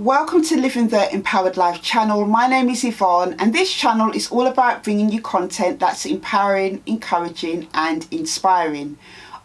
Welcome to Living the Empowered Life channel. My name is Yvonne and this channel is all about bringing you content that's empowering, encouraging and inspiring.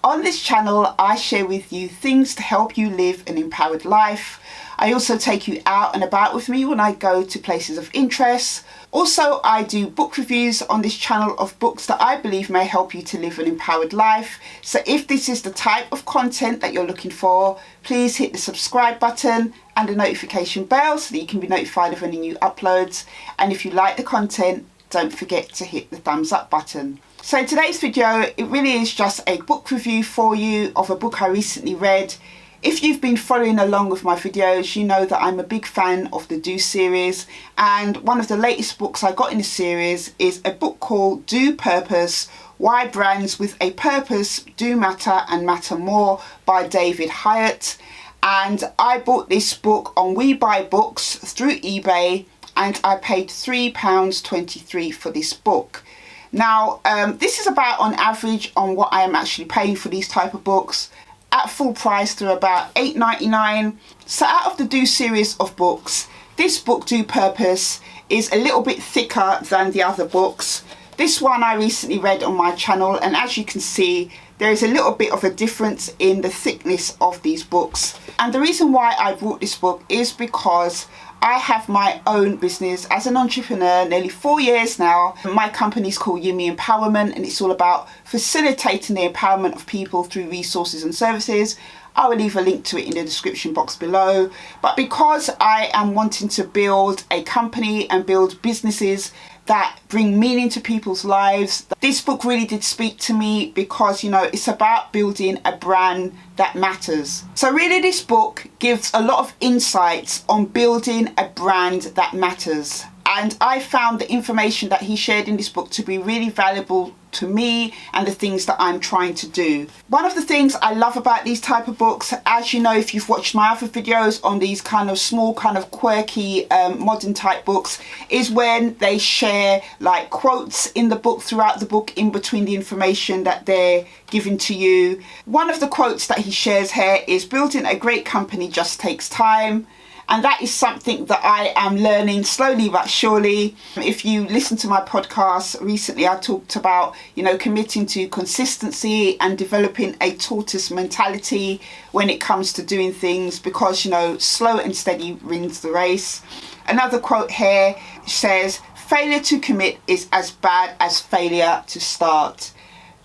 On this channel I share with you things to help you live an empowered life. I also take you out and about with me when I go to places of interest. Also, I do book reviews on this channel of books that I believe may help you to live an empowered life. So if this is the type of content that you're looking for, please hit the subscribe button and the notification bell so that you can be notified of any new uploads. And if you like the content, don't forget to hit the thumbs up button. So in today's video, it really is just a book review for you of a book I recently read. If you've been following along with my videos, you know that I'm a big fan of the Do series, and one of the latest books I got in the series is a book called Do Purpose: Why Brands with a Purpose Do Matter and Matter More by David Hieatt. And I bought this book on We Buy Books through eBay and I paid £3.23 for this book. Now this is about on average on what I am actually paying for these type of books. At full price they're about £8.99. So out of the Do series of books, this book Do Purpose is a little bit thicker than the other books. This one I recently read on my channel, and as you can see there is a little bit of a difference in the thickness of these books. And the reason why I bought this book is because I have my own business as an entrepreneur nearly 4 years now. My company is called Yumi Empowerment and it's all about facilitating the empowerment of people through resources and services. I will leave a link to it in the description box below. But because I am wanting to build a company and build businesses that bring meaning to people's lives, this book really did speak to me because, you know, it's about building a brand that matters. So really this book gives a lot of insights on building a brand that matters. And I found the information that he shared in this book to be really valuable to me and the things that I'm trying to do. One of the things I love about these type of books, as you know if you've watched my other videos on these kind of small kind of quirky modern type books, is when they share like quotes in the book throughout the book in between the information that they're giving to you. One of the quotes that he shares here is, "Building a great company just takes time." And that is something that I am learning slowly but surely. If you listen to my podcast recently, I talked about, you know, committing to consistency and developing a tortoise mentality when it comes to doing things, because, you know, slow and steady wins the race. Another quote here says, "Failure to commit is as bad as failure to start."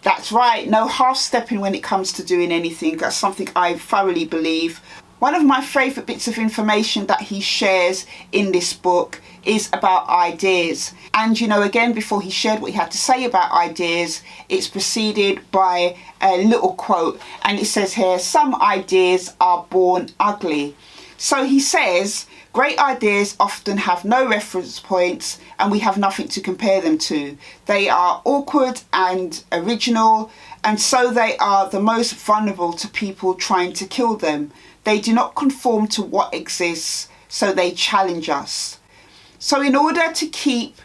That's right, no half-stepping when it comes to doing anything. That's something I thoroughly believe. One of my favourite bits of information that he shares in this book is about ideas. And, you know, again, before he shared what he had to say about ideas, it's preceded by a little quote. And it says here, "Some ideas are born ugly." So he says, great ideas often have no reference points and we have nothing to compare them to. They are awkward and original, and so they are the most vulnerable to people trying to kill them. They do not conform to what exists, so they challenge us. So in order to keep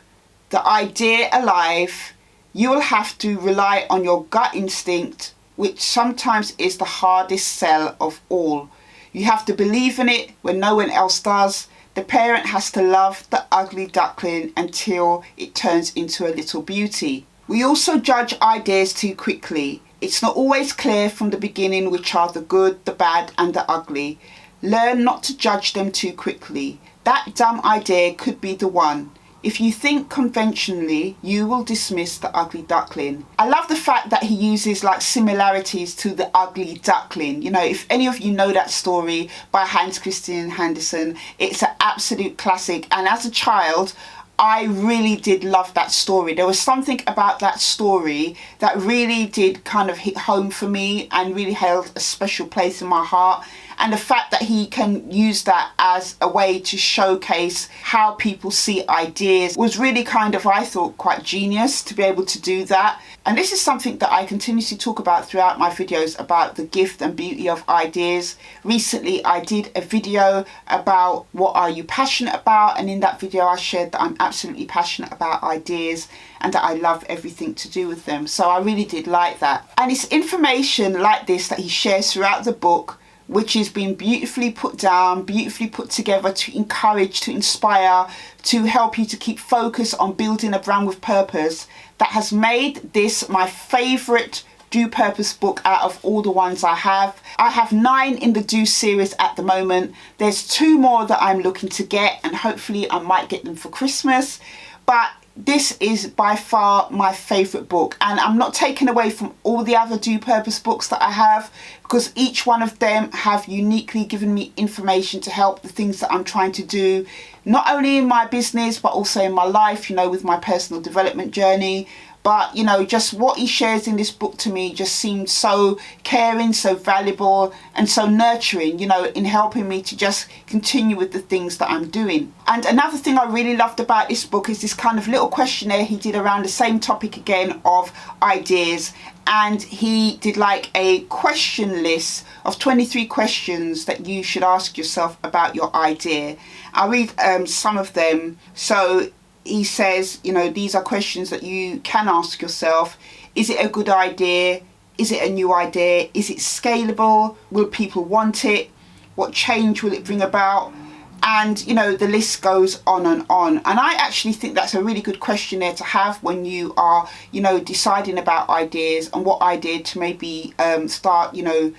the idea alive, you will have to rely on your gut instinct, which sometimes is the hardest sell of all. You have to believe in it when no one else does. The parent has to love the ugly duckling until it turns into a little beauty. We also judge ideas too quickly. It's not always clear from the beginning which are the good, the bad and the ugly. Learn not to judge them too quickly. That dumb idea could be the one. If you think conventionally, you will dismiss the ugly duckling. I love the fact that he uses like similarities to the ugly duckling. You know, if any of you know that story by Hans Christian Andersen, it's an absolute classic. And as a child, I really did love that story. There was something about that story that really did kind of hit home for me and really held a special place in my heart. And the fact that he can use that as a way to showcase how people see ideas was really kind of, I thought, quite genius to be able to do that. And this is something that I continuously talk about throughout my videos about the gift and beauty of ideas. Recently, I did a video about what are you passionate about, and in that video I shared that I'm absolutely passionate about ideas and that I love everything to do with them. So I really did like that. And it's information like this that he shares throughout the book which has been beautifully put down, beautifully put together to encourage, to inspire, to help you to keep focus on building a brand with purpose, that has made this my favourite Do Purpose book out of all the ones I have. I have 9 in the Do series at the moment. There's 2 more that I'm looking to get, and hopefully I might get them for Christmas. But this is by far my favourite book, and I'm not taking away from all the other Do Purpose books that I have, because each one of them have uniquely given me information to help the things that I'm trying to do, not only in my business but also in my life, you know, with my personal development journey. But, you know, just what he shares in this book to me just seems so caring, so valuable, and so nurturing, you know, in helping me to just continue with the things that I'm doing. And another thing I really loved about this book is this kind of little questionnaire he did around the same topic again of ideas. And he did like a question list of 23 questions that you should ask yourself about your idea. I'll read some of them. So he says, you know, these are questions that you can ask yourself. Is it a good idea? Is it a new idea? Is it scalable? Will people want it? What change will it bring about? And, you know, the list goes on and on. And I actually think that's a really good questionnaire to have when you are, you know, deciding about ideas and what idea to maybe start, you know,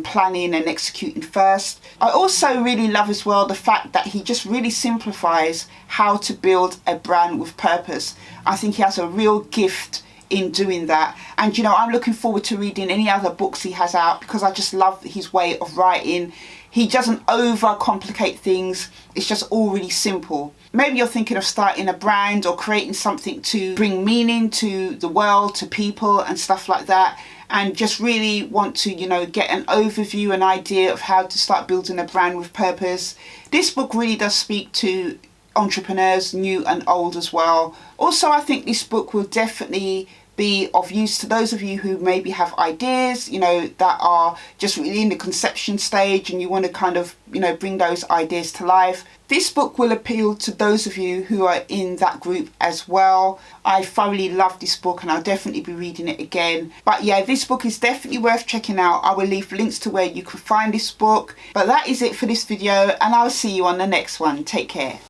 planning and executing first. I also really love as well the fact that he just really simplifies how to build a brand with purpose. I think he has a real gift in doing that, and you know, I'm looking forward to reading any other books he has out, because I just love his way of writing. He doesn't overcomplicate things, it's just all really simple. Maybe you're thinking of starting a brand or creating something to bring meaning to the world, to people and stuff like that, and just really want to, you know, get an overview, an idea of how to start building a brand with purpose. This book really does speak to entrepreneurs, new and old as well. Also, I think this book will definitely be of use to those of you who maybe have ideas, you know, that are just really in the conception stage and you want to kind of, you know, bring those ideas to life. This book will appeal to those of you who are in that group as well. I thoroughly love this book and I'll definitely be reading it again. But yeah, this book is definitely worth checking out. I will leave links to where you can find this book. But that is it for this video, and I'll see you on the next one. Take care.